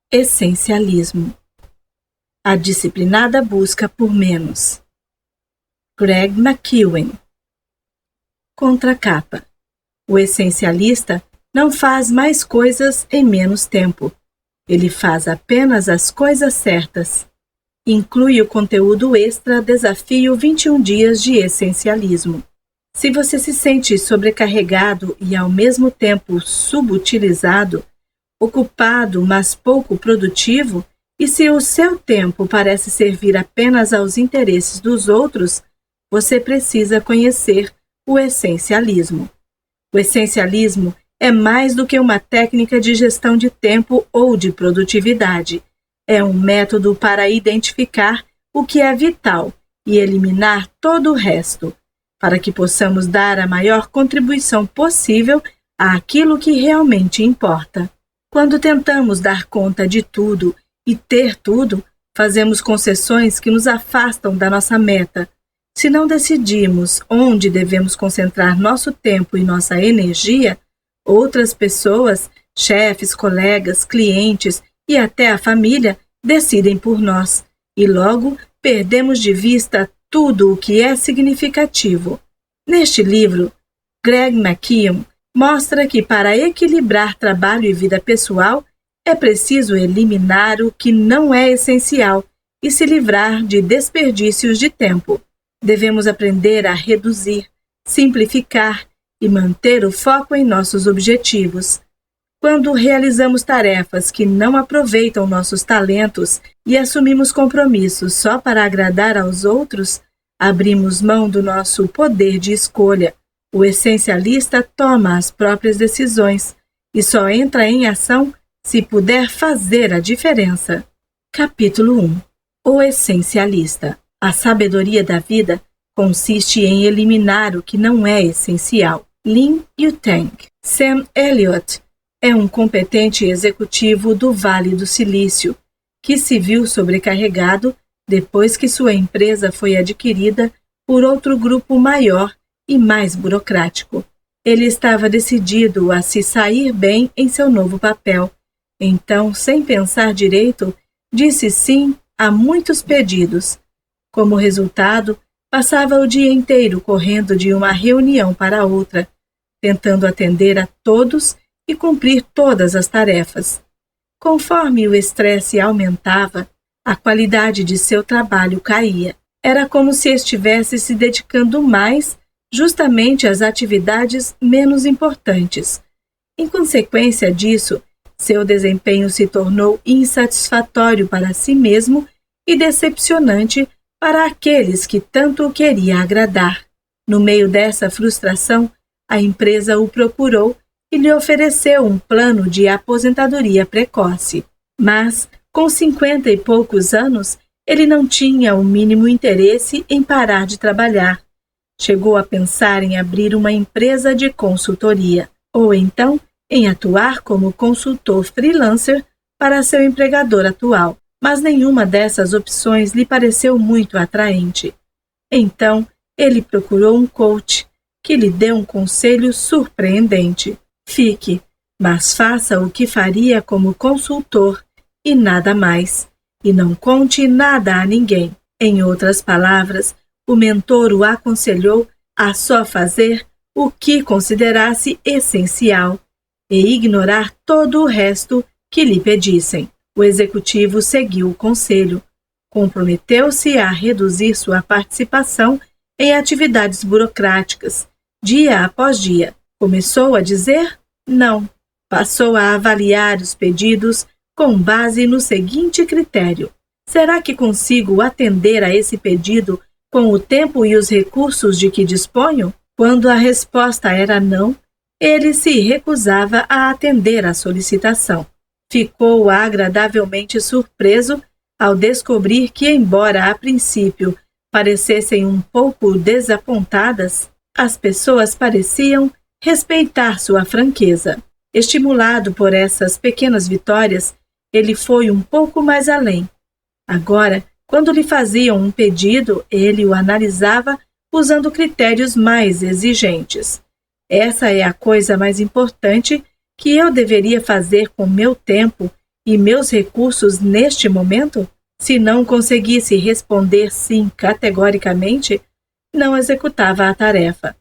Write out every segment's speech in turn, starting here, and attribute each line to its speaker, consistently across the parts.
Speaker 1: Essencialismo. A disciplinada busca por menos. Greg McKeown. Contracapa. O essencialista não faz mais coisas em menos tempo. Ele faz apenas as coisas certas. Inclui o conteúdo extra Desafio 21 Dias de Essencialismo. Se você se sente sobrecarregado e ao mesmo tempo subutilizado, ocupado, mas pouco produtivo, e se o seu tempo parece servir apenas aos interesses dos outros, você precisa conhecer o essencialismo. O essencialismo é mais do que uma técnica de gestão de tempo ou de produtividade. É um método para identificar o que é vital e eliminar todo o resto, para que possamos dar a maior contribuição possível àquilo que realmente importa. Quando tentamos dar conta de tudo e ter tudo, fazemos concessões que nos afastam da nossa meta. Se não decidimos onde devemos concentrar nosso tempo e nossa energia, outras pessoas, chefes, colegas, clientes e até a família decidem por nós, e logo perdemos de vista tudo o que é significativo. Neste livro, Greg McKeown mostra que para equilibrar trabalho e vida pessoal, é preciso eliminar o que não é essencial e se livrar de desperdícios de tempo. Devemos aprender a reduzir, simplificar e manter o foco em nossos objetivos. Quando realizamos tarefas que não aproveitam nossos talentos e assumimos compromissos só para agradar aos outros, abrimos mão do nosso poder de escolha. O essencialista toma as próprias decisões e só entra em ação se puder fazer a diferença. Capítulo 1. O essencialista. A sabedoria da vida consiste em eliminar o que não é essencial. Lin Yutang. Sam Elliott é um competente executivo do Vale do Silício, que se viu sobrecarregado depois que sua empresa foi adquirida por outro grupo maior e mais burocrático. Ele estava decidido a se sair bem em seu novo papel. Então, sem pensar direito, disse sim a muitos pedidos. Como resultado, passava o dia inteiro correndo de uma reunião para outra, tentando atender a todos e cumprir todas as tarefas. Conforme o estresse aumentava, a qualidade de seu trabalho caía. Era como se estivesse se dedicando mais justamente às atividades menos importantes. Em consequência disso, seu desempenho se tornou insatisfatório para si mesmo e decepcionante para aqueles que tanto o queria agradar. No meio dessa frustração, a empresa o procurou e lhe ofereceu um plano de aposentadoria precoce. Mas, com 50 e poucos anos, ele não tinha o mínimo interesse em parar de trabalhar. Chegou a pensar em abrir uma empresa de consultoria, ou então em atuar como consultor freelancer para seu empregador atual, mas nenhuma dessas opções lhe pareceu muito atraente. Então, ele procurou um coach, que lhe deu um conselho surpreendente. Fique, mas faça o que faria como consultor e nada mais, e não conte nada a ninguém. Em outras palavras, o mentor o aconselhou a só fazer o que considerasse essencial e ignorar todo o resto que lhe pedissem. O executivo seguiu o conselho, comprometeu-se a reduzir sua participação em atividades burocráticas, dia após dia. Começou a dizer não. Passou a avaliar os pedidos com base no seguinte critério: será que consigo atender a esse pedido com o tempo e os recursos de que disponho? Quando a resposta era não, ele se recusava a atender à solicitação. Ficou agradavelmente surpreso ao descobrir que, embora a princípio parecessem um pouco desapontadas, as pessoas pareciam respeitar sua franqueza. Estimulado por essas pequenas vitórias, ele foi um pouco mais além. Agora, quando lhe faziam um pedido, ele o analisava usando critérios mais exigentes. Essa é a coisa mais importante que eu deveria fazer com meu tempo E meus recursos neste momento? Se não conseguisse responder sim categoricamente, não executava a tarefa.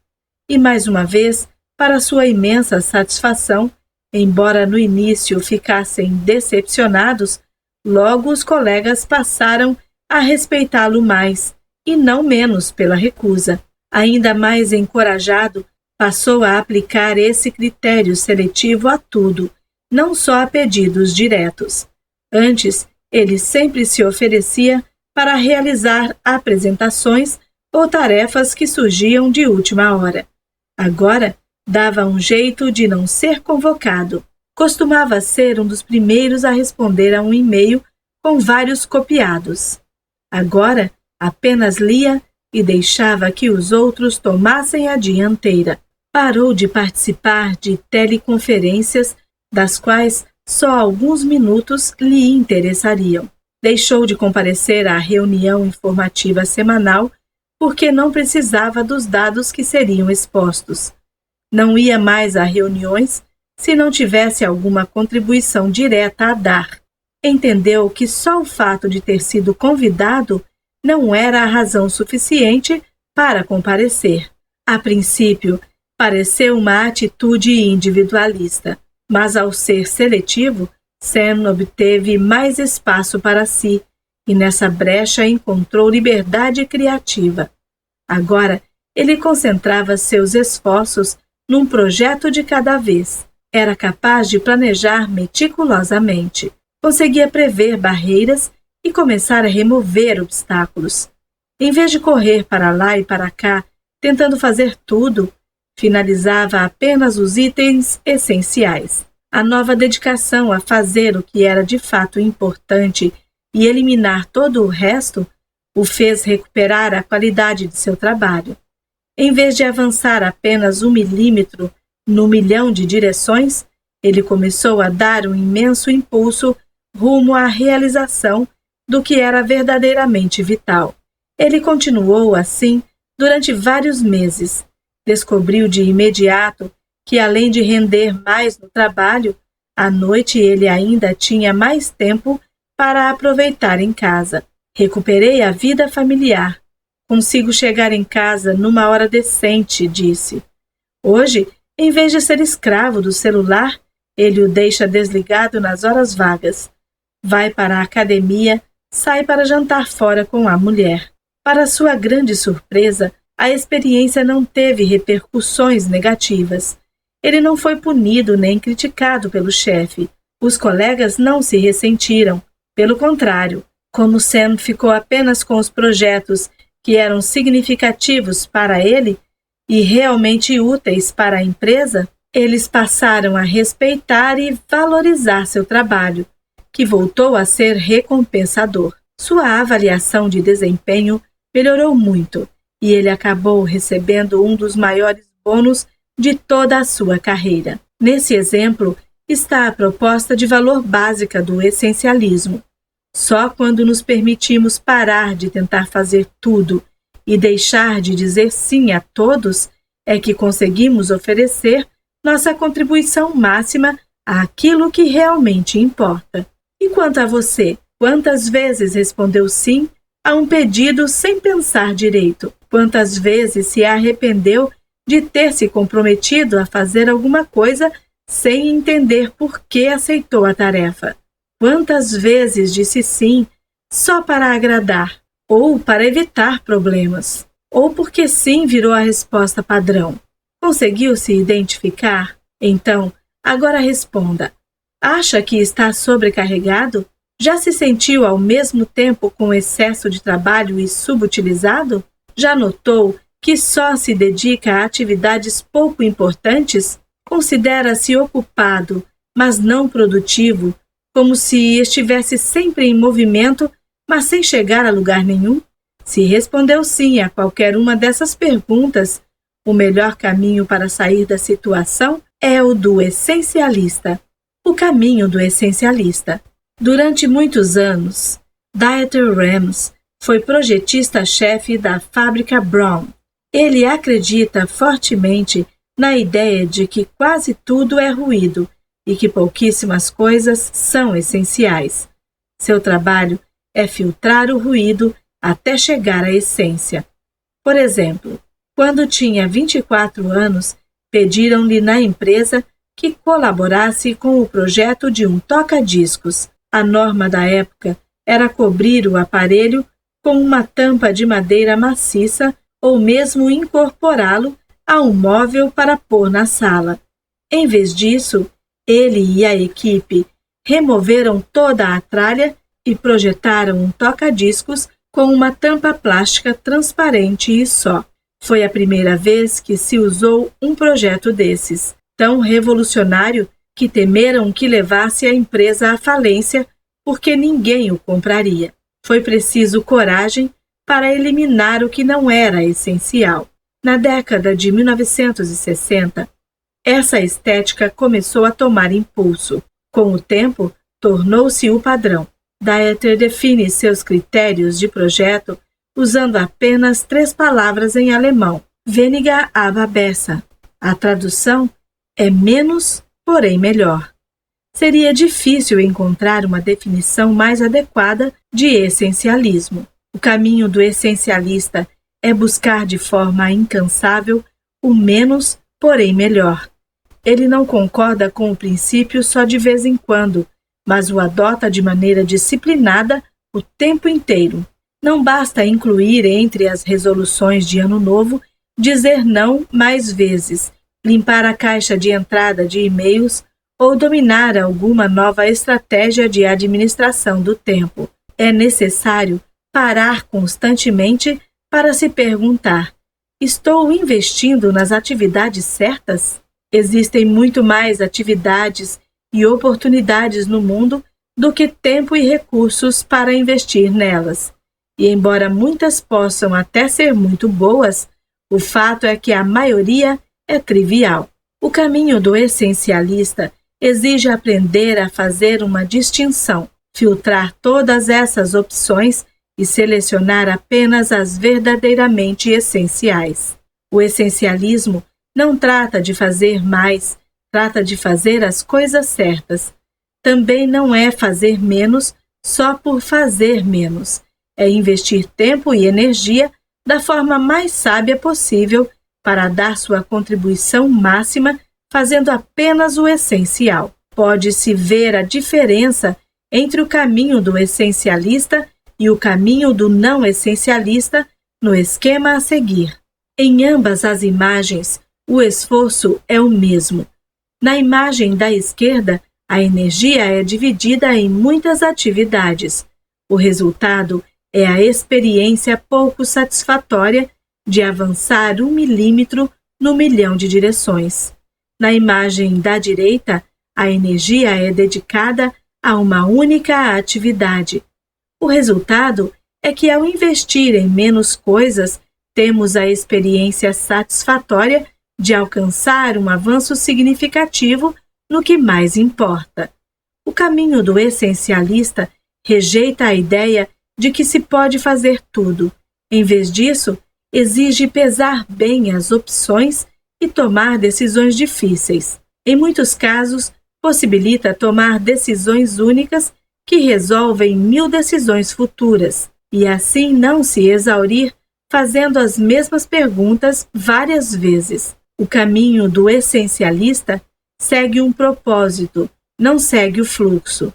Speaker 1: E mais uma vez, para sua imensa satisfação, embora no início ficassem decepcionados, logo os colegas passaram a respeitá-lo mais, e não menos pela recusa. Ainda mais encorajado, passou a aplicar esse critério seletivo a tudo, não só a pedidos diretos. Antes, ele sempre se oferecia para realizar apresentações ou tarefas que surgiam de última hora. Agora, dava um jeito de não ser convocado. Costumava ser um dos primeiros a responder a um e-mail com vários copiados. Agora, apenas lia e deixava que os outros tomassem a dianteira. Parou de participar de teleconferências, das quais só alguns minutos lhe interessariam. Deixou de comparecer à reunião informativa semanal porque não precisava dos dados que seriam expostos. Não ia mais a reuniões se não tivesse alguma contribuição direta a dar. Entendeu que só o fato de ter sido convidado não era a razão suficiente para comparecer. A princípio, pareceu uma atitude individualista, mas ao ser seletivo, Sam obteve mais espaço para si e nessa brecha encontrou liberdade criativa. Agora, ele concentrava seus esforços num projeto de cada vez. Era capaz de planejar meticulosamente. Conseguia prever barreiras e começar a remover obstáculos. Em vez de correr para lá e para cá, tentando fazer tudo, finalizava apenas os itens essenciais. A nova dedicação a fazer o que era de fato importante e eliminar todo o resto o fez recuperar a qualidade de seu trabalho. Em vez de avançar apenas 1 milímetro no milhão de direções, ele começou a dar um imenso impulso rumo à realização do que era verdadeiramente vital. Ele continuou assim durante vários meses. Descobriu de imediato que, além de render mais no trabalho, à noite ele ainda tinha mais tempo para aproveitar em casa. Recuperei a vida familiar. Consigo chegar em casa numa hora decente, disse. Hoje, em vez de ser escravo do celular, ele o deixa desligado nas horas vagas. Vai para a academia, sai para jantar fora com a mulher. Para sua grande surpresa, a experiência não teve repercussões negativas. Ele não foi punido nem criticado pelo chefe. Os colegas não se ressentiram. Pelo contrário, como Sam ficou apenas com os projetos que eram significativos para ele e realmente úteis para a empresa, eles passaram a respeitar e valorizar seu trabalho, que voltou a ser recompensador. Sua avaliação de desempenho melhorou muito e ele acabou recebendo um dos maiores bônus de toda a sua carreira. Nesse exemplo está a proposta de valor básica do essencialismo. Só quando nos permitimos parar de tentar fazer tudo e deixar de dizer sim a todos é que conseguimos oferecer nossa contribuição máxima àquilo que realmente importa. E quanto a você, quantas vezes respondeu sim a um pedido sem pensar direito? Quantas vezes se arrependeu de ter se comprometido a fazer alguma coisa sem entender por que aceitou a tarefa? Quantas vezes disse sim só para agradar, ou para evitar problemas, ou porque sim virou a resposta padrão? Conseguiu se identificar? Então, agora responda. Acha que está sobrecarregado? Já se sentiu ao mesmo tempo com excesso de trabalho e subutilizado? Já notou que só se dedica a atividades pouco importantes? Considera-se ocupado, mas não produtivo, como se estivesse sempre em movimento, mas sem chegar a lugar nenhum? Se respondeu sim a qualquer uma dessas perguntas, o melhor caminho para sair da situação é o do essencialista. O caminho do essencialista. Durante muitos anos, Dieter Rams foi projetista-chefe da fábrica Braun. Ele acredita fortemente na ideia de que quase tudo é ruído, e que pouquíssimas coisas são essenciais. Seu trabalho é filtrar o ruído até chegar à essência. Por exemplo, quando tinha 24 anos, pediram-lhe na empresa que colaborasse com o projeto de um toca-discos. A norma da época era cobrir o aparelho com uma tampa de madeira maciça ou mesmo incorporá-lo a um móvel para pôr na sala. Em vez disso, ele e a equipe removeram toda a tralha e projetaram um toca-discos com uma tampa plástica transparente e só. Foi a primeira vez que se usou um projeto desses, tão revolucionário que temeram que levasse a empresa à falência porque ninguém o compraria. Foi preciso coragem para eliminar o que não era essencial. Na década de 1960, essa estética começou a tomar impulso. Com o tempo, tornou-se o padrão. Dieter define seus critérios de projeto usando apenas 3 palavras em alemão: weniger aber besser. A tradução é menos, porém melhor. Seria difícil encontrar uma definição mais adequada de essencialismo. O caminho do essencialista é buscar de forma incansável o menos, porém melhor. Ele não concorda com o princípio só de vez em quando, mas o adota de maneira disciplinada o tempo inteiro. Não basta incluir entre as resoluções de Ano Novo dizer não mais vezes, limpar a caixa de entrada de e-mails ou dominar alguma nova estratégia de administração do tempo. É necessário parar constantemente para se perguntar: estou investindo nas atividades certas? Existem muito mais atividades e oportunidades no mundo do que tempo e recursos para investir nelas. E embora muitas possam até ser muito boas, o fato é que a maioria é trivial. O caminho do essencialista exige aprender a fazer uma distinção, filtrar todas essas opções e selecionar apenas as verdadeiramente essenciais. O essencialismo não trata de fazer mais, trata de fazer as coisas certas. Também não é fazer menos só por fazer menos. É investir tempo e energia da forma mais sábia possível para dar sua contribuição máxima, fazendo apenas o essencial. Pode-se ver a diferença entre o caminho do essencialista e o caminho do não essencialista no esquema a seguir. Em ambas as imagens, o esforço é o mesmo. Na imagem da esquerda, a energia é dividida em muitas atividades. O resultado é a experiência pouco satisfatória de avançar 1 milímetro no milhão de direções. Na imagem da direita, a energia é dedicada a uma única atividade. O resultado é que, ao investir em menos coisas, temos a experiência satisfatória de alcançar um avanço significativo no que mais importa. O caminho do essencialista rejeita a ideia de que se pode fazer tudo. Em vez disso, exige pesar bem as opções e tomar decisões difíceis. Em muitos casos, possibilita tomar decisões únicas que resolvem 1000 decisões futuras, e assim não se exaurir fazendo as mesmas perguntas várias vezes. O caminho do essencialista segue um propósito, não segue o fluxo.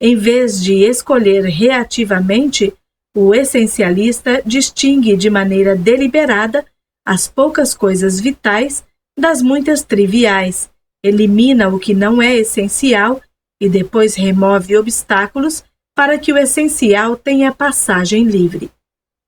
Speaker 1: Em vez de escolher reativamente, o essencialista distingue de maneira deliberada as poucas coisas vitais das muitas triviais, elimina o que não é essencial e depois remove obstáculos para que o essencial tenha passagem livre.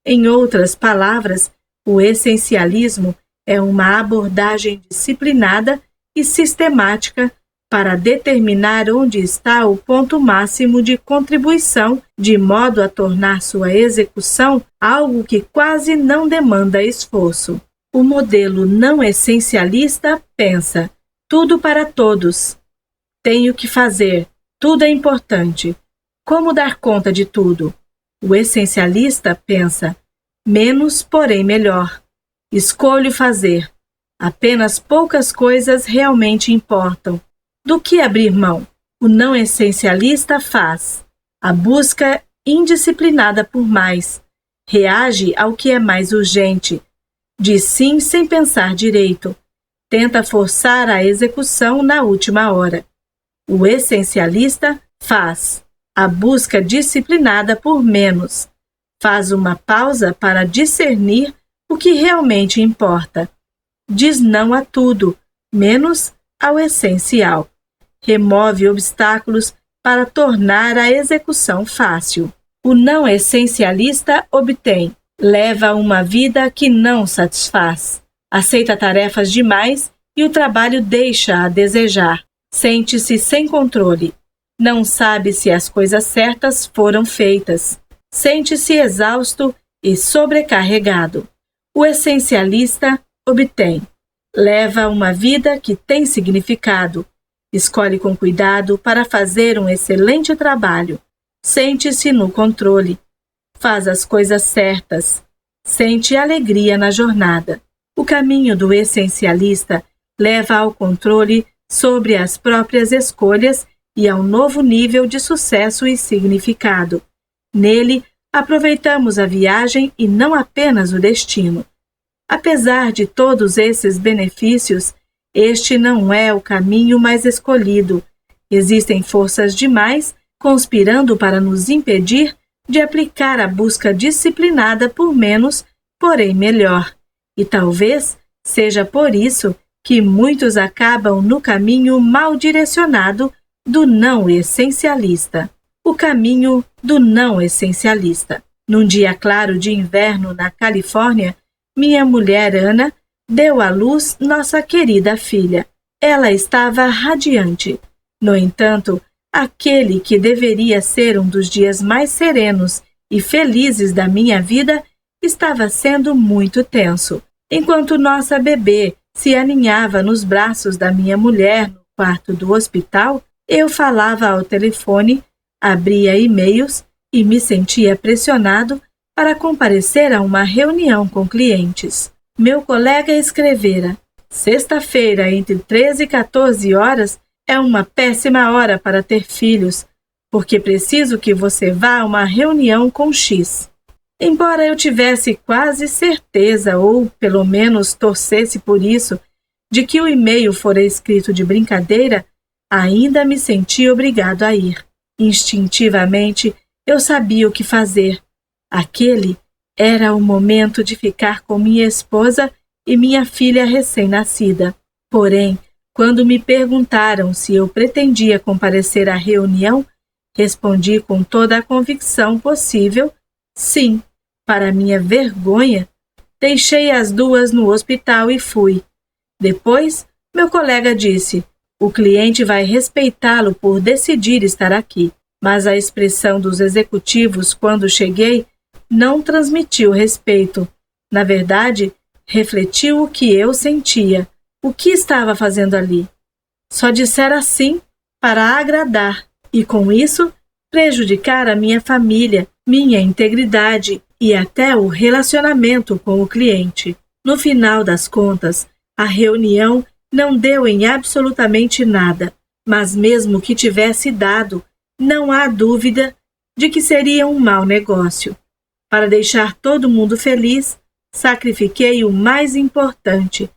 Speaker 1: Em outras palavras, o essencialismo é uma abordagem disciplinada e sistemática para determinar onde está o ponto máximo de contribuição, de modo a tornar sua execução algo que quase não demanda esforço. O modelo não essencialista pensa: tudo para todos. Tenho que fazer, tudo é importante. Como dar conta de tudo? O essencialista pensa: menos, porém melhor. Escolho fazer. Apenas poucas coisas realmente importam. Do que abrir mão? O não essencialista faz a busca indisciplinada por mais, reage ao que é mais urgente, diz sim sem pensar direito, tenta forçar a execução na última hora. O essencialista faz a busca disciplinada por menos, faz uma pausa para discernir o que realmente importa, diz não a tudo, menos ao essencial, remove obstáculos para tornar a execução fácil. O não essencialista obtém, leva uma vida que não satisfaz, aceita tarefas demais e o trabalho deixa a desejar, sente-se sem controle, não sabe se as coisas certas foram feitas, sente-se exausto e sobrecarregado. O essencialista obtém, leva uma vida que tem significado, escolhe com cuidado para fazer um excelente trabalho, sente-se no controle, faz as coisas certas, sente alegria na jornada. O caminho do essencialista leva ao controle sobre as próprias escolhas e a um novo nível de sucesso e significado. Nele, aproveitamos a viagem e não apenas o destino. Apesar de todos esses benefícios, este não é o caminho mais escolhido. Existem forças demais conspirando para nos impedir de aplicar a busca disciplinada por menos, porém melhor. E talvez seja por isso que muitos acabam no caminho mal direcionado do não essencialista. O caminho do não essencialista. Num dia claro de inverno na Califórnia, minha mulher Ana deu à luz nossa querida filha. Ela estava radiante. No entanto, aquele que deveria ser um dos dias mais serenos e felizes da minha vida estava sendo muito tenso. Enquanto nossa bebê se aninhava nos braços da minha mulher no quarto do hospital, eu falava ao telefone, abria e-mails e me sentia pressionado para comparecer a uma reunião com clientes. Meu colega escrevera: sexta-feira, entre 13 e 14 horas, é uma péssima hora para ter filhos, porque preciso que você vá a uma reunião com X. Embora eu tivesse quase certeza, ou pelo menos torcesse por isso, de que o e-mail fora escrito de brincadeira, ainda me senti obrigado a ir. Instintivamente, eu sabia o que fazer. Aquele era o momento de ficar com minha esposa e minha filha recém-nascida. Porém, quando me perguntaram se eu pretendia comparecer à reunião, respondi com toda a convicção possível, sim. Para minha vergonha, deixei as duas no hospital e fui. Depois, meu colega disse: o cliente vai respeitá-lo por decidir estar aqui. Mas a expressão dos executivos quando cheguei não transmitiu respeito. Na verdade, refletiu o que eu sentia, o que estava fazendo ali. Só dissera sim para agradar e, com isso, prejudicar a minha família, minha integridade e até o relacionamento com o cliente. No final das contas, a reunião não deu em absolutamente nada, mas mesmo que tivesse dado, não há dúvida de que seria um mau negócio. Para deixar todo mundo feliz, sacrifiquei o mais importante.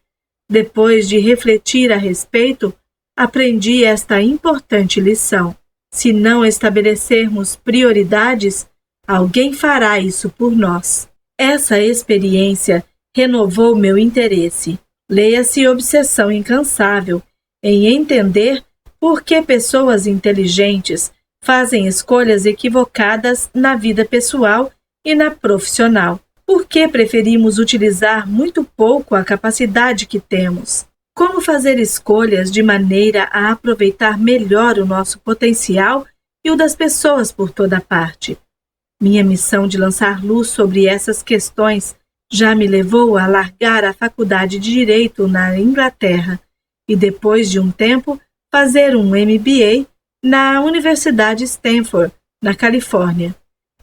Speaker 1: Depois de refletir a respeito, aprendi esta importante lição. Se não estabelecermos prioridades, alguém fará isso por nós. Essa experiência renovou meu interesse. Leia-se obsessão incansável em entender por que pessoas inteligentes fazem escolhas equivocadas na vida pessoal e na profissional. Por que preferimos utilizar muito pouco a capacidade que temos? Como fazer escolhas de maneira a aproveitar melhor o nosso potencial e o das pessoas por toda parte? Minha missão de lançar luz sobre essas questões já me levou a largar a faculdade de Direito na Inglaterra e, depois de um tempo, fazer um MBA na Universidade Stanford, na Califórnia.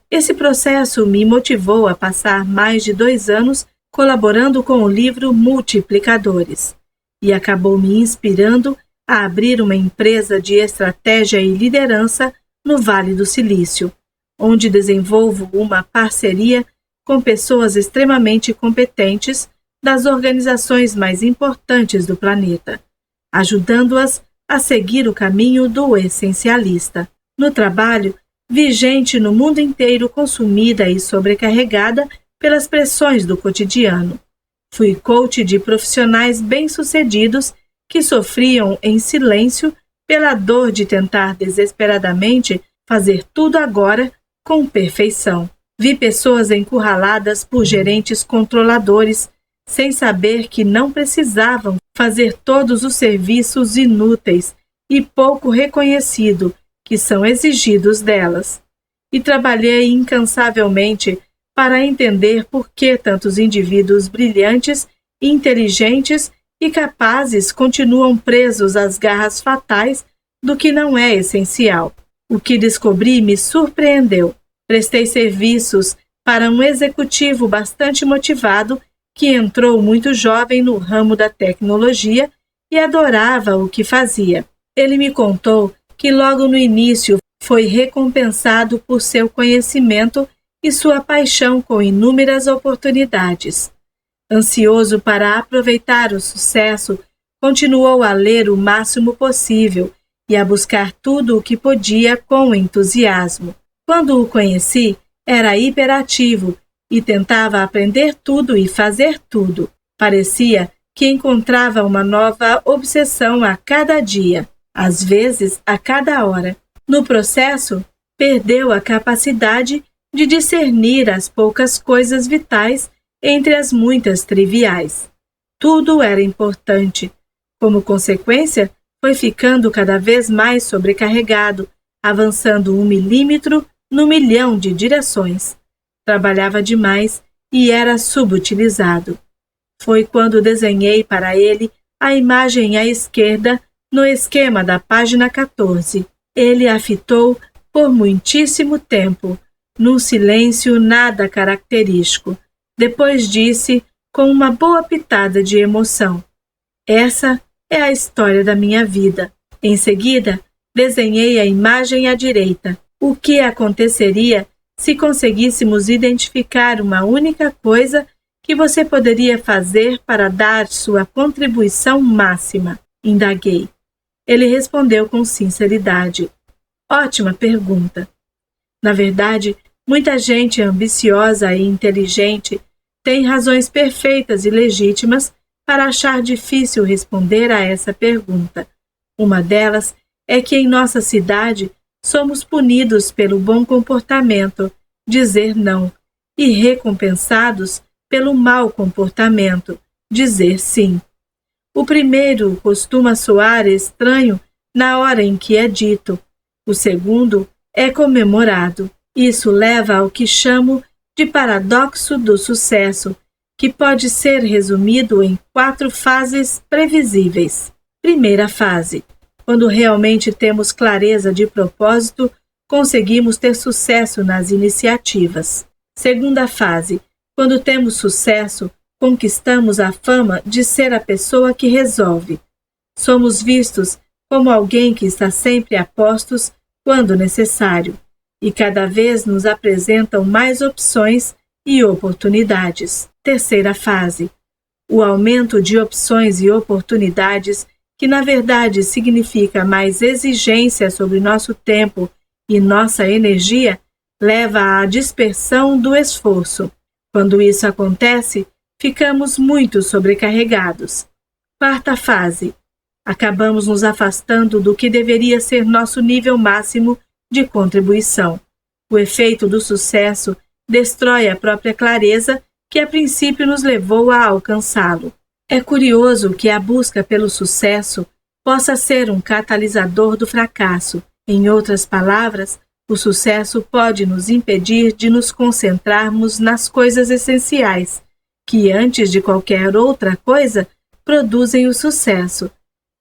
Speaker 1: Esse processo me motivou a passar mais de 2 anos colaborando com o livro Multiplicadores e acabou me inspirando a abrir uma empresa de estratégia e liderança no Vale do Silício, onde desenvolvo uma parceria com pessoas extremamente competentes das organizações mais importantes do planeta, ajudando-as a seguir o caminho do essencialista. No trabalho, vi gente no mundo inteiro consumida e sobrecarregada pelas pressões do cotidiano. Fui coach de profissionais bem-sucedidos que sofriam em silêncio pela dor de tentar desesperadamente fazer tudo agora com perfeição. Vi pessoas encurraladas por gerentes controladores, sem saber que não precisavam fazer todos os serviços inúteis e pouco reconhecidos que são exigidos delas. E trabalhei incansavelmente para entender por que tantos indivíduos brilhantes, inteligentes e capazes continuam presos às garras fatais do que não é essencial. O que descobri me surpreendeu. Prestei serviços para um executivo bastante motivado que entrou muito jovem no ramo da tecnologia e adorava o que fazia. Ele me contou que logo no início foi recompensado por seu conhecimento e sua paixão com inúmeras oportunidades. Ansioso para aproveitar o sucesso, continuou a ler o máximo possível e a buscar tudo o que podia com entusiasmo. Quando o conheci, era hiperativo e tentava aprender tudo e fazer tudo. Parecia que encontrava uma nova obsessão a cada dia, às vezes a cada hora. No processo, perdeu a capacidade de discernir as poucas coisas vitais entre as muitas triviais. Tudo era importante. Como consequência, foi ficando cada vez mais sobrecarregado, avançando 1 milímetro no milhão de direções. Trabalhava demais e era subutilizado. Foi quando desenhei para ele a imagem à esquerda no esquema da página 14. Ele a fitou por muitíssimo tempo, num silêncio nada característico. Depois disse, com uma boa pitada de emoção: "Essa é a história da minha vida." Em seguida, desenhei a imagem à direita. O que aconteceria se conseguíssemos identificar uma única coisa que você poderia fazer para dar sua contribuição máxima? Indaguei. Ele respondeu com sinceridade: "Ótima pergunta. Na verdade, muita gente ambiciosa e inteligente tem razões perfeitas e legítimas para achar difícil responder a essa pergunta. Uma delas é que em nossa cidade somos punidos pelo bom comportamento, dizer não, e recompensados pelo mau comportamento, dizer sim. O primeiro costuma soar estranho na hora em que é dito. O segundo é comemorado. Isso leva ao que chamo de paradoxo do sucesso, que pode ser resumido em 4 fases previsíveis. Primeira fase: quando realmente temos clareza de propósito, conseguimos ter sucesso nas iniciativas. Segunda fase: quando temos sucesso, conquistamos a fama de ser a pessoa que resolve. Somos vistos como alguém que está sempre a postos quando necessário, e cada vez nos apresentam mais opções e oportunidades. Terceira fase: o aumento de opções e oportunidades, que na verdade significa mais exigência sobre nosso tempo e nossa energia, leva à dispersão do esforço. Quando isso acontece, ficamos muito sobrecarregados. Quarta fase: acabamos nos afastando do que deveria ser nosso nível máximo de contribuição. O efeito do sucesso destrói a própria clareza que a princípio nos levou a alcançá-lo. É curioso que a busca pelo sucesso possa ser um catalisador do fracasso. Em outras palavras, o sucesso pode nos impedir de nos concentrarmos nas coisas essenciais, que antes de qualquer outra coisa produzem o sucesso.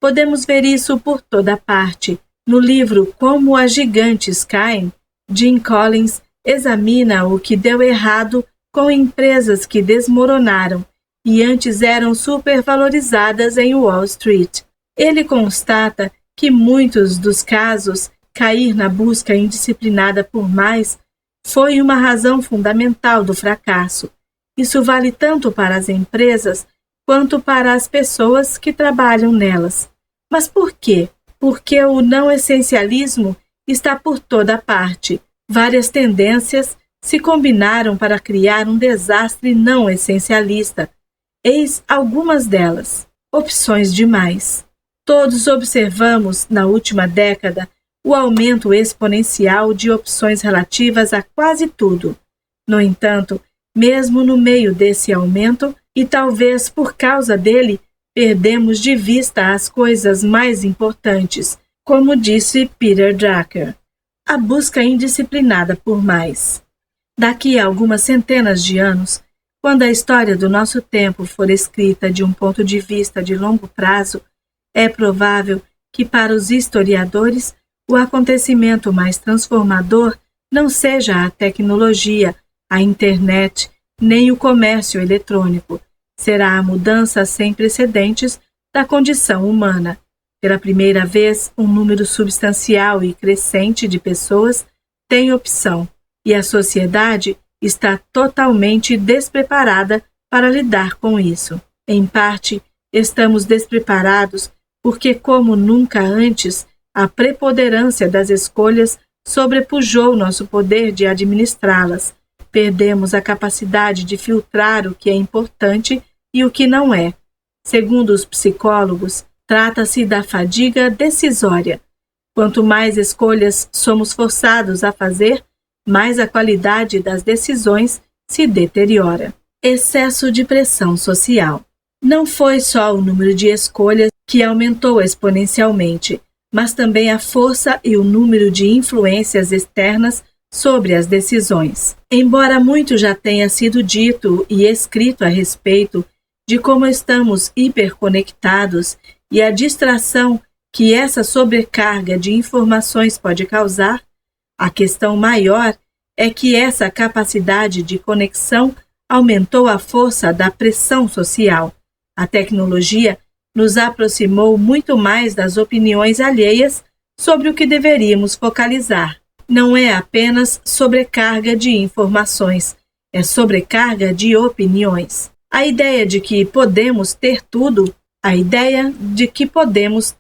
Speaker 1: Podemos ver isso por toda parte. No livro Como as Gigantes Caem, Jim Collins examina o que deu errado com empresas que desmoronaram e antes eram supervalorizadas em Wall Street. Ele constata que muitos dos casos cair na busca indisciplinada por mais foi uma razão fundamental do fracasso. Isso vale tanto para as empresas quanto para as pessoas que trabalham nelas. Mas por quê? Porque o não essencialismo está por toda parte. Várias tendências se combinaram para criar um desastre não essencialista. Eis algumas delas. Opções demais. Todos observamos, na última década, o aumento exponencial de opções relativas a quase tudo. No entanto, mesmo no meio desse aumento, e talvez por causa dele, perdemos de vista as coisas mais importantes, como disse Peter Drucker. A busca indisciplinada por mais. Daqui a algumas centenas de anos, quando a história do nosso tempo for escrita de um ponto de vista de longo prazo, é provável que para os historiadores o acontecimento mais transformador não seja a tecnologia, a internet, nem o comércio eletrônico. Será a mudança sem precedentes da condição humana. Pela primeira vez, um número substancial e crescente de pessoas tem opção, e a sociedade está totalmente despreparada para lidar com isso. Em parte, estamos despreparados porque, como nunca antes, a preponderância das escolhas sobrepujou nosso poder de administrá-las. Perdemos a capacidade de filtrar o que é importante e o que não é. Segundo os psicólogos, trata-se da fadiga decisória. Quanto mais escolhas somos forçados a fazer, mais a qualidade das decisões se deteriora. Excesso de pressão social. Não foi só o número de escolhas que aumentou exponencialmente, mas também a força e o número de influências externas sobre as decisões. Embora muito já tenha sido dito e escrito a respeito de como estamos hiperconectados e a distração que essa sobrecarga de informações pode causar, a questão maior é que essa capacidade de conexão aumentou a força da pressão social. A tecnologia nos aproximou muito mais das opiniões alheias sobre o que deveríamos focalizar. Não é apenas sobrecarga de informações, é sobrecarga de opiniões. A ideia de que podemos ter tudo, a ideia de que podemos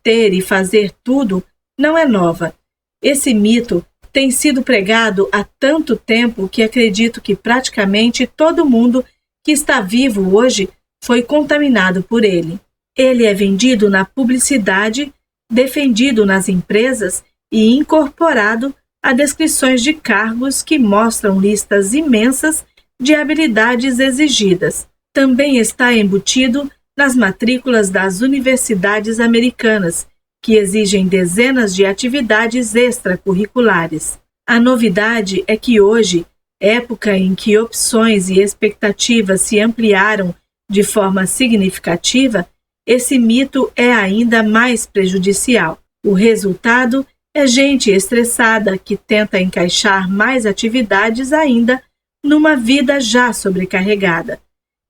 Speaker 1: ter e fazer tudo não é nova. Esse mito tem sido pregado há tanto tempo que acredito que praticamente todo mundo que está vivo hoje foi contaminado por ele. Ele é vendido na publicidade, defendido nas empresas e incorporado a descrições de cargos que mostram listas imensas de habilidades exigidas. Também está embutido nas matrículas das universidades americanas, que exigem dezenas de atividades extracurriculares. A novidade é que hoje, época em que opções e expectativas se ampliaram de forma significativa, esse mito é ainda mais prejudicial. O resultado é gente estressada que tenta encaixar mais atividades ainda numa vida já sobrecarregada.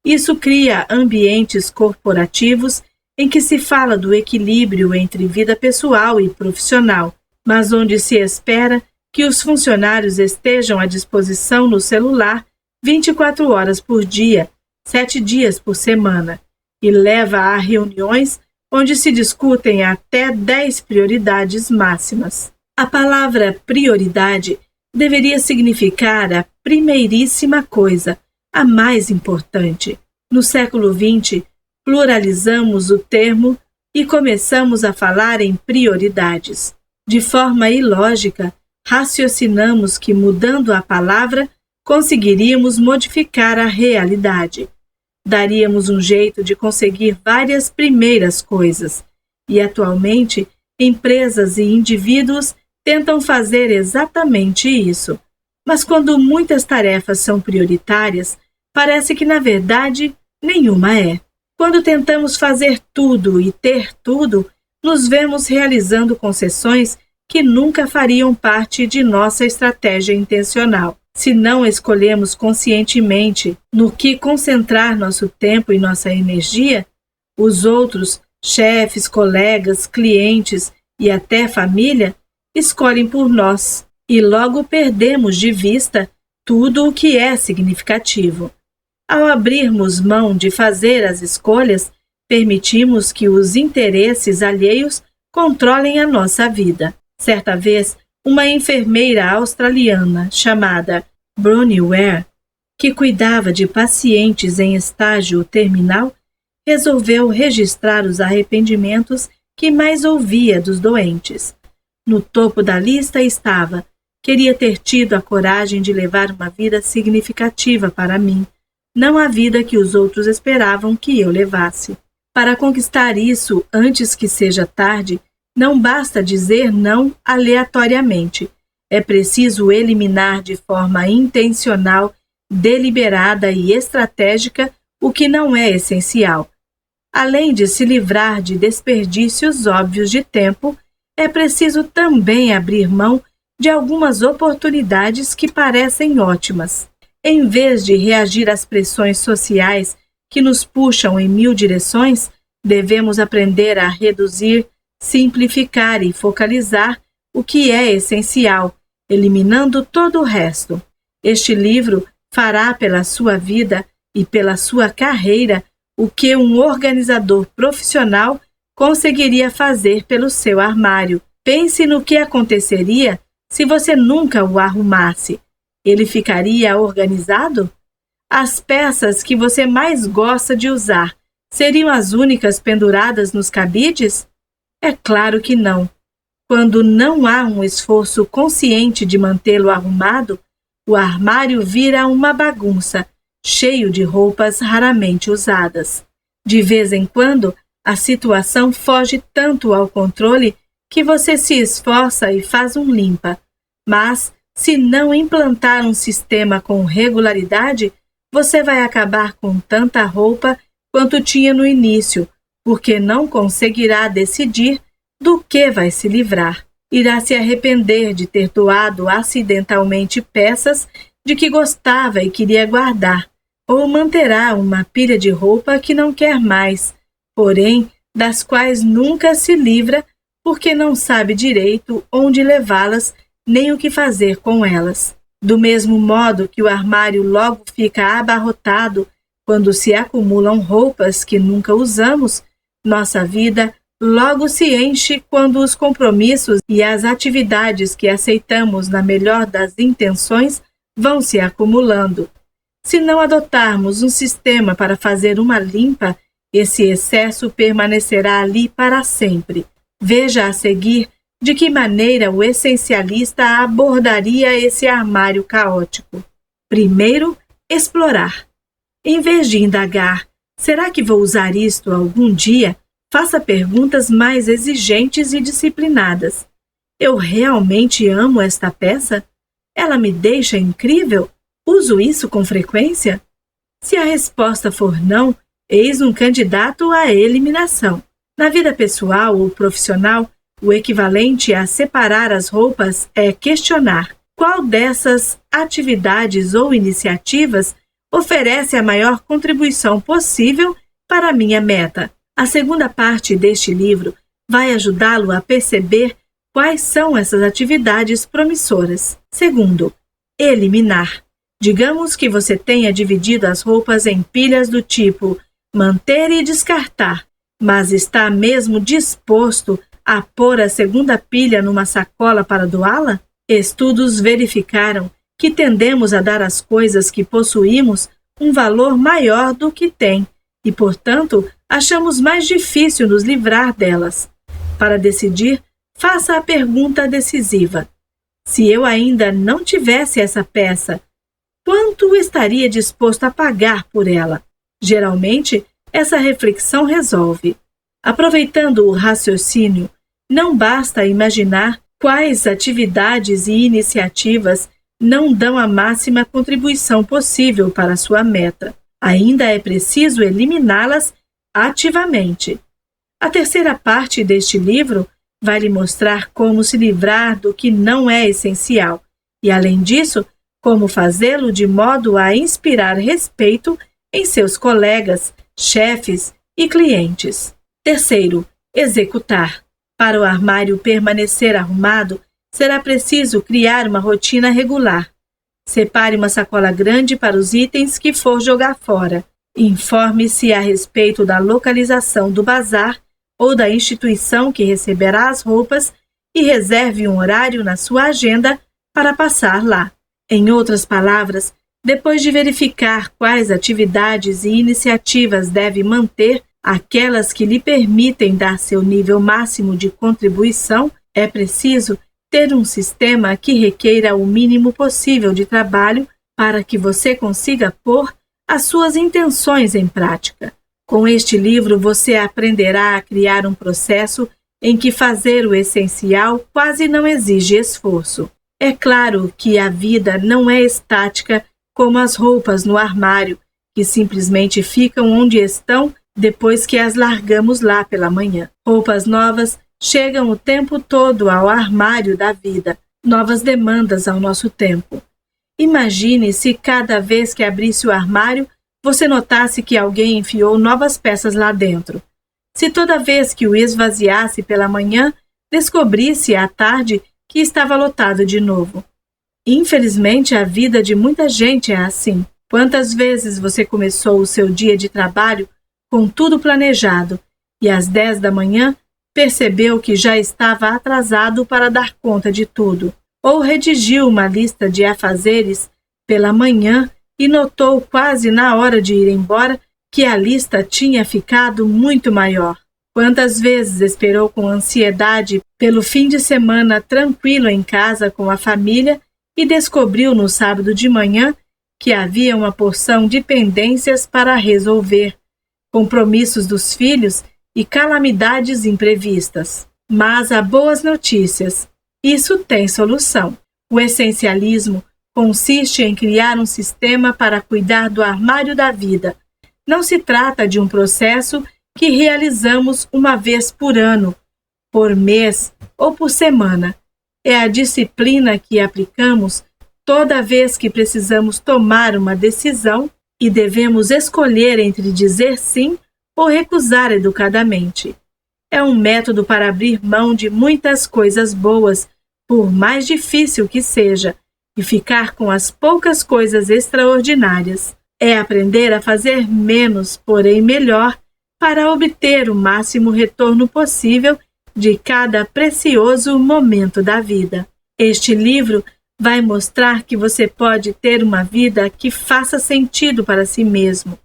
Speaker 1: Isso cria ambientes corporativos em que se fala do equilíbrio entre vida pessoal e profissional, mas onde se espera que os funcionários estejam à disposição no celular 24 horas por dia, 7 dias por semana, e leva a reuniões onde se discutem até 10 prioridades máximas. A palavra prioridade deveria significar a primeiríssima coisa, a mais importante. No século XX, pluralizamos o termo e começamos a falar em prioridades. De forma ilógica, raciocinamos que, mudando a palavra, conseguiríamos modificar a realidade. Daríamos um jeito de conseguir várias primeiras coisas, e atualmente empresas e indivíduos tentam fazer exatamente isso. Mas quando muitas tarefas são prioritárias, parece que na verdade nenhuma é. Quando tentamos fazer tudo e ter tudo, nos vemos realizando concessões que nunca fariam parte de nossa estratégia intencional. Se não escolhemos conscientemente no que concentrar nosso tempo e nossa energia, os outros, chefes, colegas, clientes e até família, escolhem por nós e logo perdemos de vista tudo o que é significativo. Ao abrirmos mão de fazer as escolhas, permitimos que os interesses alheios controlem a nossa vida. Certa vez, uma enfermeira australiana chamada Bronnie Ware, que cuidava de pacientes em estágio terminal, resolveu registrar os arrependimentos que mais ouvia dos doentes. No topo da lista estava: queria ter tido a coragem de levar uma vida significativa para mim, não a vida que os outros esperavam que eu levasse. Para conquistar isso antes que seja tarde, não basta dizer não aleatoriamente. É preciso eliminar de forma intencional, deliberada e estratégica o que não é essencial. Além de se livrar de desperdícios óbvios de tempo, é preciso também abrir mão de algumas oportunidades que parecem ótimas. Em vez de reagir às pressões sociais que nos puxam em 1000 direções, devemos aprender a reduzir, simplificar e focalizar o que é essencial, eliminando todo o resto. Este livro fará pela sua vida e pela sua carreira o que um organizador profissional conseguiria fazer pelo seu armário. Pense no que aconteceria se você nunca o arrumasse. Ele ficaria organizado? As peças que você mais gosta de usar seriam as únicas penduradas nos cabides? É claro que não. Quando não há um esforço consciente de mantê-lo arrumado, o armário vira uma bagunça, cheio de roupas raramente usadas. De vez em quando, a situação foge tanto ao controle que você se esforça e faz um limpa. Mas, se não implantar um sistema com regularidade, você vai acabar com tanta roupa quanto tinha no início, porque não conseguirá decidir do que vai se livrar. Irá se arrepender de ter doado acidentalmente peças de que gostava e queria guardar, ou manterá uma pilha de roupa que não quer mais, porém das quais nunca se livra porque não sabe direito onde levá-las nem o que fazer com elas. Do mesmo modo que o armário logo fica abarrotado quando se acumulam roupas que nunca usamos, nossa vida logo se enche quando os compromissos e as atividades que aceitamos na melhor das intenções vão se acumulando. Se não adotarmos um sistema para fazer uma limpa, esse excesso permanecerá ali para sempre. Veja a seguir de que maneira o essencialista abordaria esse armário caótico. Primeiro, explorar. Em vez de indagar, será que vou usar isto algum dia? Faça perguntas mais exigentes e disciplinadas. Eu realmente amo esta peça? Ela me deixa incrível? Uso isso com frequência? Se a resposta for não, eis um candidato à eliminação. Na vida pessoal ou profissional, o equivalente a separar as roupas é questionar qual dessas atividades ou iniciativas oferece a maior contribuição possível para a minha meta. A segunda parte deste livro vai ajudá-lo a perceber quais são essas atividades promissoras. Segundo, eliminar. Digamos que você tenha dividido as roupas em pilhas do tipo manter e descartar, mas está mesmo disposto a pôr a segunda pilha numa sacola para doá-la? Estudos verificaram que tendemos a dar às coisas que possuímos um valor maior do que têm e, portanto, achamos mais difícil nos livrar delas. Para decidir, faça a pergunta decisiva: se eu ainda não tivesse essa peça, quanto estaria disposto a pagar por ela? Geralmente, essa reflexão resolve. Aproveitando o raciocínio, não basta imaginar quais atividades e iniciativas não dão a máxima contribuição possível para a sua meta. Ainda é preciso eliminá-las ativamente. A terceira parte deste livro vai lhe mostrar como se livrar do que não é essencial e, além disso, como fazê-lo de modo a inspirar respeito em seus colegas, chefes e clientes. Terceiro, executar. Para o armário permanecer arrumado, será preciso criar uma rotina regular. Separe uma sacola grande para os itens que for jogar fora. Informe-se a respeito da localização do bazar ou da instituição que receberá as roupas e reserve um horário na sua agenda para passar lá. Em outras palavras, depois de verificar quais atividades e iniciativas deve manter, aquelas que lhe permitem dar seu nível máximo de contribuição, é preciso ter um sistema que requeira o mínimo possível de trabalho para que você consiga pôr as suas intenções em prática. Com este livro, você aprenderá a criar um processo em que fazer o essencial quase não exige esforço. É claro que a vida não é estática como as roupas no armário, que simplesmente ficam onde estão depois que as largamos lá pela manhã. Roupas novas chegam o tempo todo ao armário da vida, novas demandas ao nosso tempo. Imagine se cada vez que abrisse o armário, você notasse que alguém enfiou novas peças lá dentro. Se toda vez que o esvaziasse pela manhã, descobrisse à tarde que estava lotado de novo. Infelizmente, a vida de muita gente é assim. Quantas vezes você começou o seu dia de trabalho com tudo planejado e às 10 da manhã percebeu que já estava atrasado para dar conta de tudo? Ou redigiu uma lista de afazeres pela manhã e notou quase na hora de ir embora que a lista tinha ficado muito maior? Quantas vezes esperou com ansiedade pelo fim de semana tranquilo em casa com a família e descobriu no sábado de manhã que havia uma porção de pendências para resolver, compromissos dos filhos e calamidades imprevistas. Mas há boas notícias. Isso tem solução. O essencialismo consiste em criar um sistema para cuidar do armário da vida. Não se trata de um processo que realizamos uma vez por ano, por mês ou por semana. É a disciplina que aplicamos toda vez que precisamos tomar uma decisão e devemos escolher entre dizer sim ou recusar educadamente. É um método para abrir mão de muitas coisas boas, por mais difícil que seja, e ficar com as poucas coisas extraordinárias. É aprender a fazer menos, porém melhor, para obter o máximo retorno possível de cada precioso momento da vida. Este livro vai mostrar que você pode ter uma vida que faça sentido para si mesmo,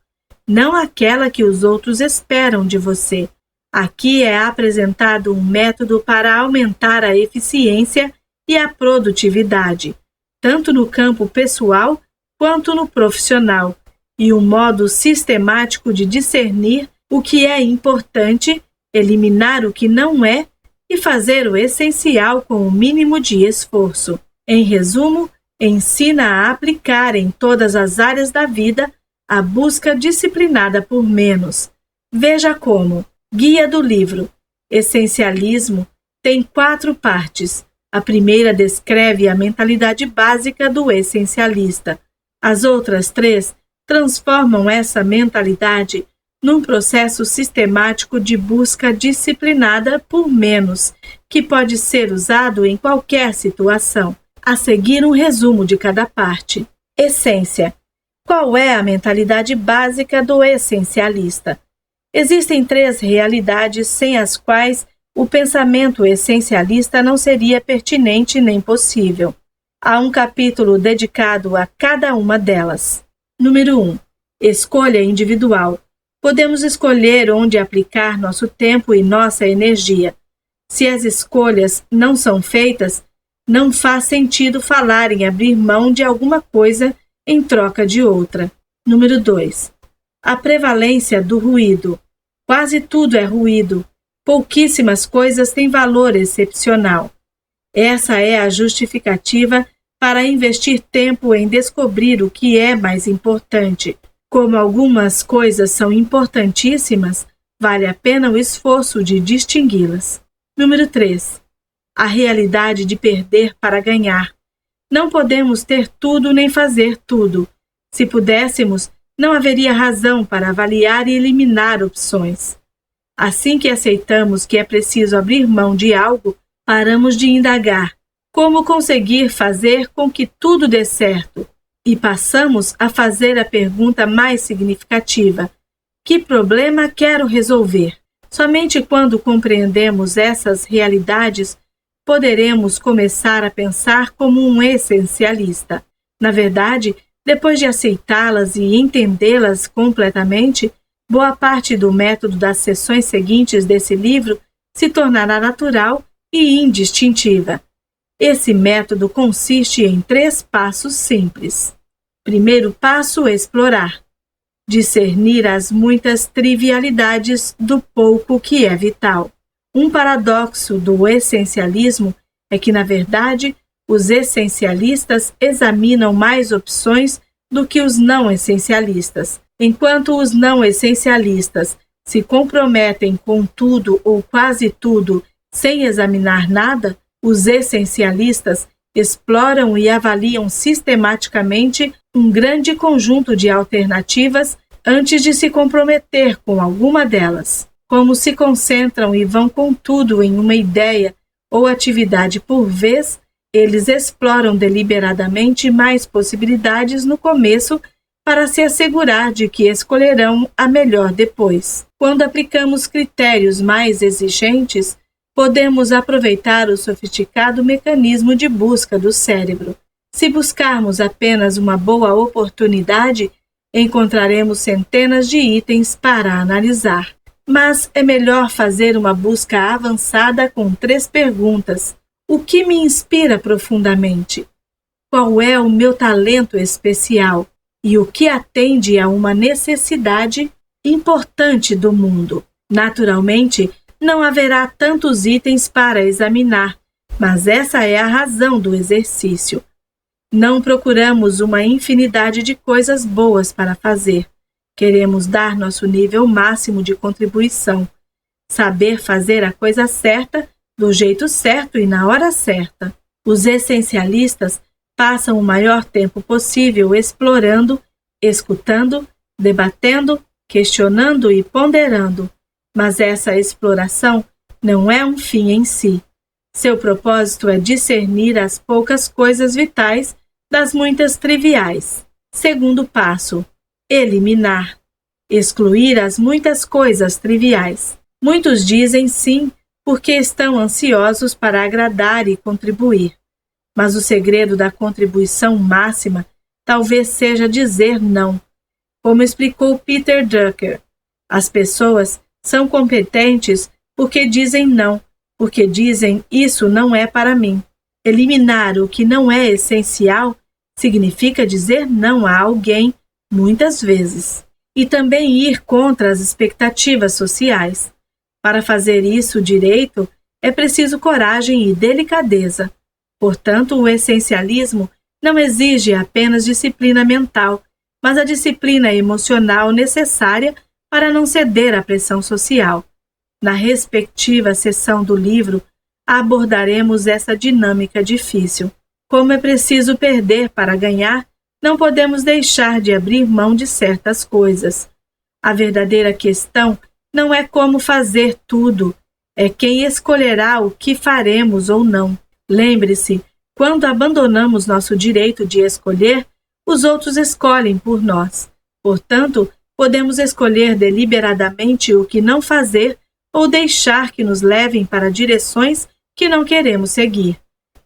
Speaker 1: não aquela que os outros esperam de você. Aqui é apresentado um método para aumentar a eficiência e a produtividade, tanto no campo pessoal quanto no profissional, e um modo sistemático de discernir o que é importante, eliminar o que não é e fazer o essencial com o mínimo de esforço. Em resumo, ensina a aplicar em todas as áreas da vida a busca disciplinada por menos. Veja como. Guia do livro. Essencialismo tem 4 partes. A primeira descreve a mentalidade básica do essencialista. As outras 3 transformam essa mentalidade num processo sistemático de busca disciplinada por menos, que pode ser usado em qualquer situação. A seguir, um resumo de cada parte. Essência. Qual é a mentalidade básica do essencialista? Existem 3 realidades sem as quais o pensamento essencialista não seria pertinente nem possível. Há um capítulo dedicado a cada uma delas. Número 1. Escolha individual. Podemos escolher onde aplicar nosso tempo e nossa energia. Se as escolhas não são feitas, não faz sentido falar em abrir mão de alguma coisa em troca de outra. Número 2. A prevalência do ruído. Quase tudo é ruído. Pouquíssimas coisas têm valor excepcional. Essa é a justificativa para investir tempo em descobrir o que é mais importante. Como algumas coisas são importantíssimas, vale a pena o esforço de distingui-las. Número 3. A realidade de perder para ganhar. Não podemos ter tudo nem fazer tudo. Se pudéssemos, não haveria razão para avaliar e eliminar opções. Assim que aceitamos que é preciso abrir mão de algo, paramos de indagar como conseguir fazer com que tudo dê certo e passamos a fazer a pergunta mais significativa: que problema quero resolver? Somente quando compreendemos essas realidades poderemos começar a pensar como um essencialista. Na verdade, depois de aceitá-las e entendê-las completamente, boa parte do método das seções seguintes desse livro se tornará natural e indistintiva. Esse método consiste em 3 passos simples. Primeiro passo: explorar. Discernir as muitas trivialidades do pouco que é vital. Um paradoxo do essencialismo é que, na verdade, os essencialistas examinam mais opções do que os não essencialistas. Enquanto os não essencialistas se comprometem com tudo ou quase tudo sem examinar nada, os essencialistas exploram e avaliam sistematicamente um grande conjunto de alternativas antes de se comprometer com alguma delas. Como se concentram e vão com tudo em uma ideia ou atividade por vez, eles exploram deliberadamente mais possibilidades no começo para se assegurar de que escolherão a melhor depois. Quando aplicamos critérios mais exigentes, podemos aproveitar o sofisticado mecanismo de busca do cérebro. Se buscarmos apenas uma boa oportunidade, encontraremos centenas de itens para analisar. Mas é melhor fazer uma busca avançada com 3 perguntas. O que me inspira profundamente? Qual é o meu talento especial? E o que atende a uma necessidade importante do mundo? Naturalmente, não haverá tantos itens para examinar, mas essa é a razão do exercício. Não procuramos uma infinidade de coisas boas para fazer. Queremos dar nosso nível máximo de contribuição, saber fazer a coisa certa, do jeito certo e na hora certa. Os essencialistas passam o maior tempo possível explorando, escutando, debatendo, questionando e ponderando. Mas essa exploração não é um fim em si. Seu propósito é discernir as poucas coisas vitais das muitas triviais. Segundo passo: eliminar. Excluir as muitas coisas triviais. Muitos dizem sim porque estão ansiosos para agradar e contribuir. Mas o segredo da contribuição máxima talvez seja dizer não. Como explicou Peter Drucker, as pessoas são competentes porque dizem não, porque dizem isso não é para mim. Eliminar o que não é essencial significa dizer não a alguém muitas vezes. E também ir contra as expectativas sociais. Para fazer isso direito, é preciso coragem e delicadeza. Portanto, o essencialismo não exige apenas disciplina mental, mas a disciplina emocional necessária para não ceder à pressão social. Na respectiva seção do livro, abordaremos essa dinâmica difícil. Como é preciso perder para ganhar, não podemos deixar de abrir mão de certas coisas. A verdadeira questão não é como fazer tudo, é quem escolherá o que faremos ou não. Lembre-se, quando abandonamos nosso direito de escolher, os outros escolhem por nós. Portanto, podemos escolher deliberadamente o que não fazer ou deixar que nos levem para direções que não queremos seguir.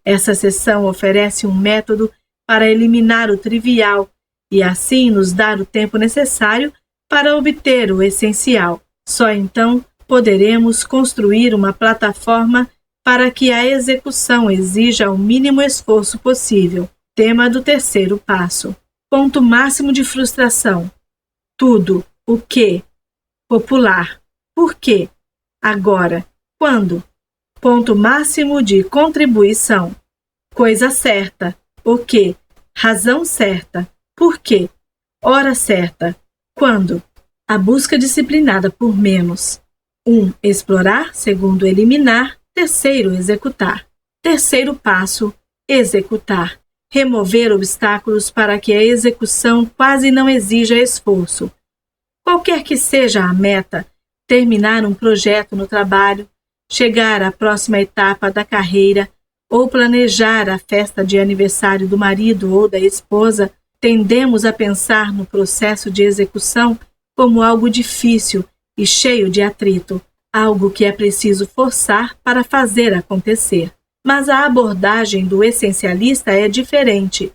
Speaker 1: Essa seção oferece um método para eliminar o trivial e assim nos dar o tempo necessário para obter o essencial. Só então poderemos construir uma plataforma para que a execução exija o mínimo esforço possível. Tema do 3º passo. Ponto máximo de frustração. Tudo. O que? Popular. Por quê? Agora. Quando? Ponto máximo de contribuição. Coisa certa. O que? Razão certa. Por quê? Hora certa. Quando? A busca disciplinada por menos. 1. Explorar. 2. Eliminar. 3. Executar. 3º passo. Executar. remover obstáculos para que a execução quase não exija esforço. Qualquer que seja a meta, terminar um projeto no trabalho, chegar à próxima etapa da carreira ou planejar a festa de aniversário do marido ou da esposa, tendemos a pensar no processo de execução como algo difícil e cheio de atrito, algo que é preciso forçar para fazer acontecer. Mas a abordagem do essencialista é diferente.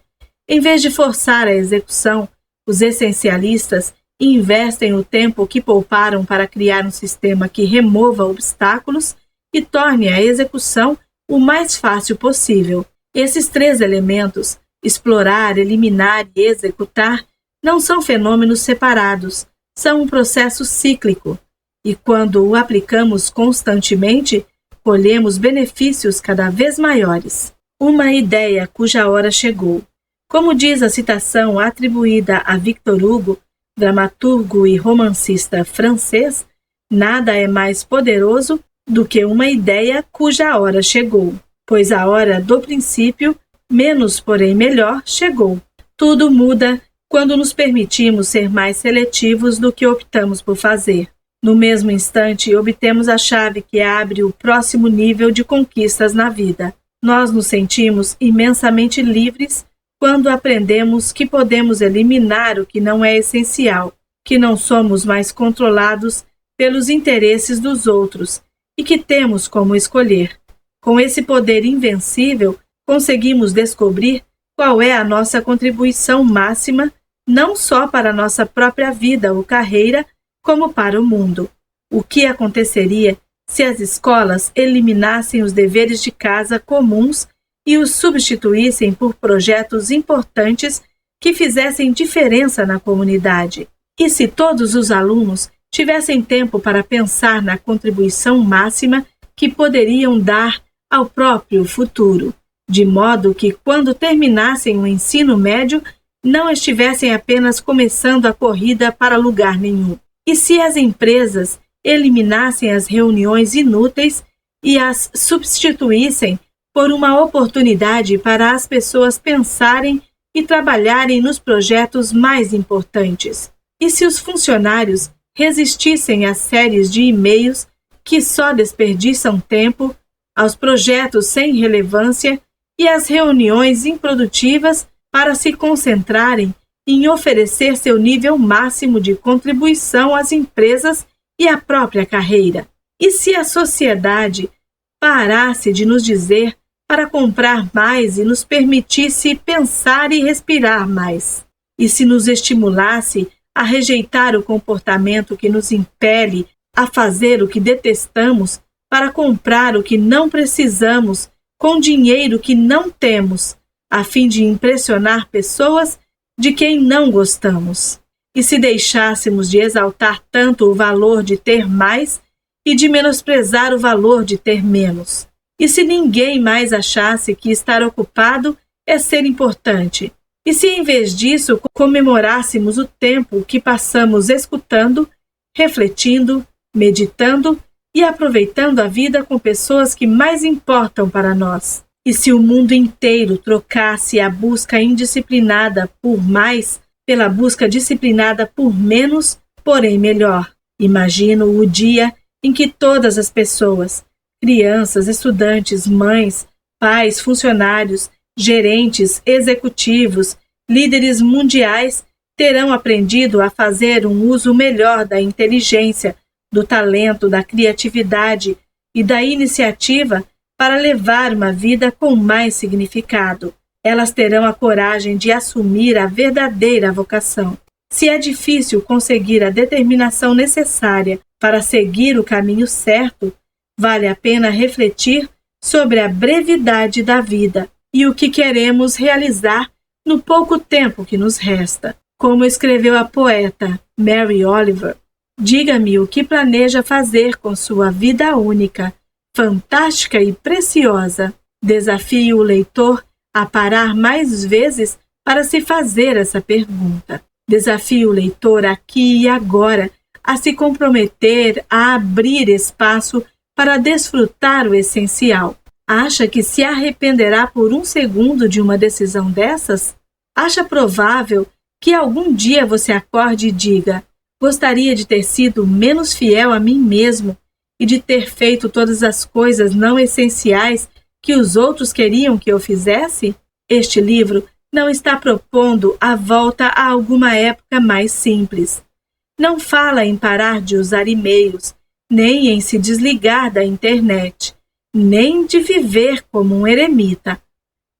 Speaker 1: Em vez de forçar a execução, os essencialistas investem o tempo que pouparam para criar um sistema que remova obstáculos e torne a execução o mais fácil possível. Esses 3 elementos, explorar, eliminar e executar, não são fenômenos separados, são um processo cíclico. E quando o aplicamos constantemente, colhemos benefícios cada vez maiores. Uma ideia cuja hora chegou. Como diz a citação atribuída a Victor Hugo, dramaturgo e romancista francês, nada é mais poderoso do que uma ideia cuja hora chegou, pois a hora do princípio, menos porém melhor, chegou. Tudo muda quando nos permitimos ser mais seletivos do que optamos por fazer. No mesmo instante, obtemos a chave que abre o próximo nível de conquistas na vida. Nós nos sentimos imensamente livres quando aprendemos que podemos eliminar o que não é essencial, que não somos mais controlados pelos interesses dos outros e que temos como escolher. Com esse poder invencível, conseguimos descobrir qual é a nossa contribuição máxima, não só para a nossa própria vida ou carreira, como para o mundo. O que aconteceria se as escolas eliminassem os deveres de casa comuns e os substituíssem por projetos importantes que fizessem diferença na comunidade? E se todos os alunos tivessem tempo para pensar na contribuição máxima que poderiam dar ao próprio futuro, de modo que, quando terminassem o ensino médio, não estivessem apenas começando a corrida para lugar nenhum? E se as empresas eliminassem as reuniões inúteis e as substituíssem por uma oportunidade para as pessoas pensarem e trabalharem nos projetos mais importantes? E se os funcionários resistissem às séries de e-mails que só desperdiçam tempo, aos projetos sem relevância e às reuniões improdutivas para se concentrarem em oferecer seu nível máximo de contribuição às empresas e à própria carreira? E se a sociedade parasse de nos dizer para comprar mais e nos permitisse pensar e respirar mais? E se nos estimulasse a rejeitar o comportamento que nos impele a fazer o que detestamos para comprar o que não precisamos com dinheiro que não temos, a fim de impressionar pessoas de quem não gostamos? E se deixássemos de exaltar tanto o valor de ter mais e de menosprezar o valor de ter menos? E se ninguém mais achasse que estar ocupado é ser importante? E se em vez disso comemorássemos o tempo que passamos escutando, refletindo, meditando e aproveitando a vida com pessoas que mais importam para nós? E se o mundo inteiro trocasse a busca indisciplinada por mais pela busca disciplinada por menos, porém melhor? Imagino o dia em que todas as pessoas, crianças, estudantes, mães, pais, funcionários, gerentes, executivos, líderes mundiais, terão aprendido a fazer um uso melhor da inteligência, do talento, da criatividade e da iniciativa para levar uma vida com mais significado. Elas terão a coragem de assumir a verdadeira vocação. Se é difícil conseguir a determinação necessária para seguir o caminho certo, vale a pena refletir sobre a brevidade da vida e o que queremos realizar no pouco tempo que nos resta. Como escreveu a poeta Mary Oliver, diga-me o que planeja fazer com sua vida única, fantástica e preciosa. Desafio o leitor a parar mais vezes para se fazer essa pergunta. Desafio o leitor aqui e agora a se comprometer a abrir espaço para desfrutar o essencial. Acha que se arrependerá por um segundo de uma decisão dessas? Acha provável que algum dia você acorde e diga: gostaria de ter sido menos fiel a mim mesmo e de ter feito todas as coisas não essenciais que os outros queriam que eu fizesse? Este livro não está propondo a volta a alguma época mais simples. Não fala em parar de usar e-mails, nem em se desligar da internet, nem de viver como um eremita.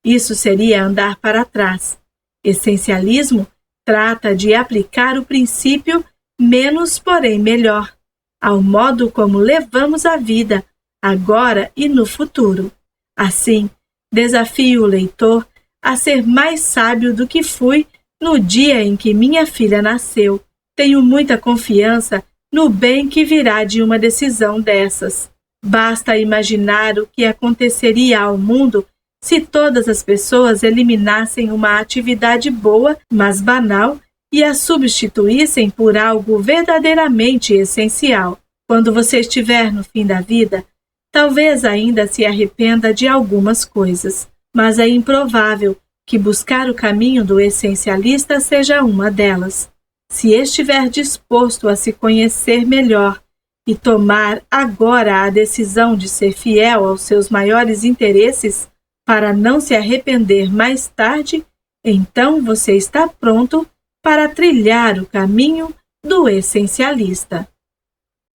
Speaker 1: Isso seria andar para trás. Essencialismo trata de aplicar o princípio menos, porém melhor, ao modo como levamos a vida, agora e no futuro. Assim, desafio o leitor a ser mais sábio do que fui no dia em que minha filha nasceu. Tenho muita confiança no bem que virá de uma decisão dessas. Basta imaginar o que aconteceria ao mundo se todas as pessoas eliminassem uma atividade boa, mas banal, e a substituíssem por algo verdadeiramente essencial. Quando você estiver no fim da vida, talvez ainda se arrependa de algumas coisas, mas é improvável que buscar o caminho do essencialista seja uma delas. Se estiver disposto a se conhecer melhor e tomar agora a decisão de ser fiel aos seus maiores interesses para não se arrepender mais tarde, então você está pronto para trilhar o caminho do essencialista.